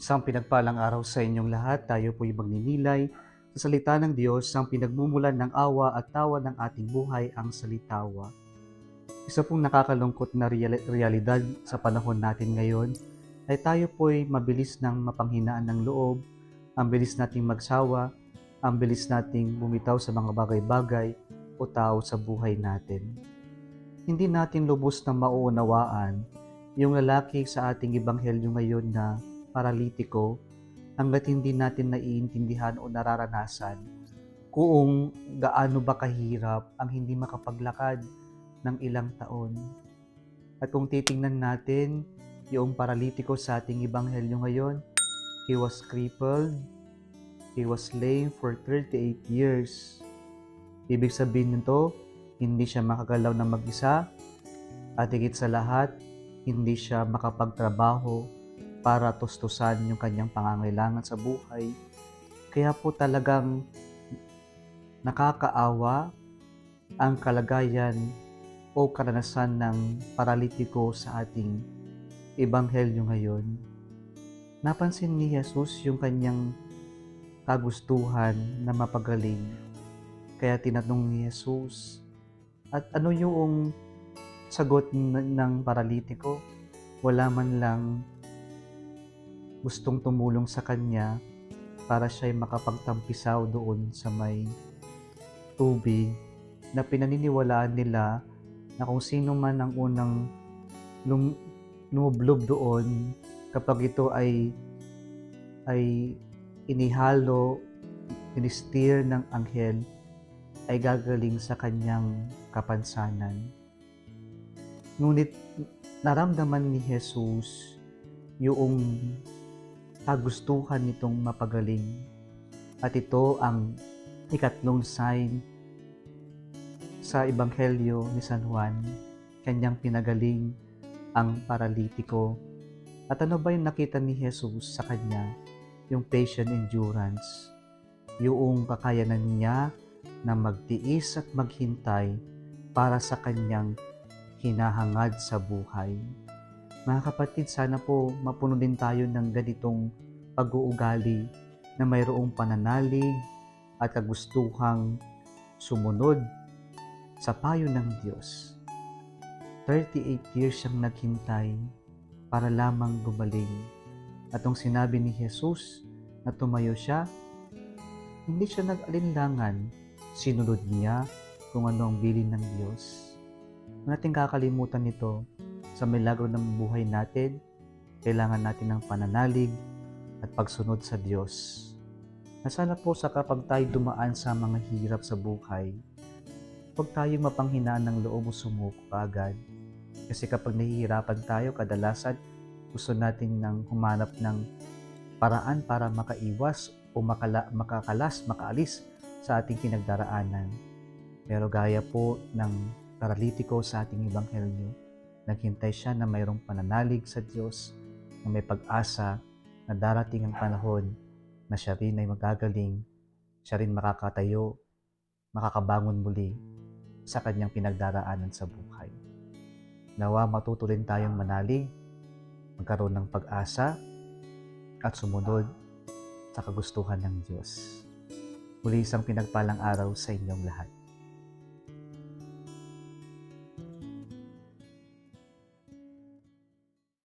Isang pinagpalang araw sa inyong lahat. Tayo po'y magninilay sa salita ng Diyos, ang pinagmumulan ng awa at tawa ng ating buhay, ang salitawa. Isa pong nakakalungkot na realidad sa panahon natin ngayon ay tayo po'y mabilis ng mapanghinaan ng loob, ang bilis nating magsawa, ang bilis nating bumitaw sa mga bagay-bagay o tao sa buhay natin. Hindi natin lubos na mauunawaan yung lalaki sa ating ebanghelyo ngayon na paralitiko hanggat hindi natin naiintindihan o nararanasan kung gaano ba kahirap ang hindi makapaglakad ng ilang taon. At kung titingnan natin yung paralitiko sa ating ebanghelyo ngayon, he was crippled, he was lame for 38 years. Ibig sabihin nito, hindi siya makagalaw na mag-isa at higit sa lahat, hindi siya makapagtrabaho para tustusan yung kanyang pangangailangan sa buhay. Kaya po talagang nakakaawa ang kalagayan o karanasan ng paralitiko sa ating ebanghelyo ngayon. Napansin ni Jesus yung kanyang kagustuhan na mapagaling. Kaya tinanong ni Jesus, at ano yung sagot ng paralitiko? Wala man lang gustong tumulong sa kanya para siya'y makapagtampisaw doon sa may tubig na pinaniniwalaan nila na kung sino man ang unang lumublob doon, kapag ito ay inihalo, sinistir ng anghel, ay gagaling sa kanyang kapansanan. Ngunit naramdaman ni Jesus yung kagustuhan nitong mapagaling. At ito ang ikatlong sign sa ebanghelyo ni San Juan, kanyang pinagaling ang paralitiko. At ano ba yung nakita ni Jesus sa kanya? Yung patient endurance, yung kakayanan niya na magtiis at maghintay para sa kanyang hinahangad sa buhay. Mga kapatid, sana po mapuno din tayo ng ganitong pag-uugali na mayroong pananalig at kagustuhang sumunod sa payo ng Diyos. 38 years siyang naghintay para lamang gumaling. At nung sinabi ni Jesus na tumayo siya, hindi siya nag-alinlangan. Sinunod niya kung ano ang bilin ng Diyos. Nating kakalimutan nito. Sa milagro ng buhay natin, kailangan natin ng pananalig at pagsunod sa Diyos. Na sana po sa kapag tayo dumaan sa mga hirap sa buhay, huwag tayo mapanghinaan ng loob o sumuko agad. Kasi kapag nahihirapan tayo, kadalasan gusto natin nang humanap ng paraan para makaiwas o makaalis sa ating pinagdaraanan. Pero gaya po ng paralitiko sa ating ebanghelyo, naghintay siya na mayroong pananalig sa Diyos, na may pag-asa na darating ang panahon na siya rin ay magagaling, siya rin makakatayo, makakabangon muli sa kanyang pinagdaraanan sa buhay. Nawa matuto rin tayong manalig, magkaroon ng pag-asa, at sumunod sa kagustuhan ng Diyos. Muli isang pinagpalang araw sa inyong lahat.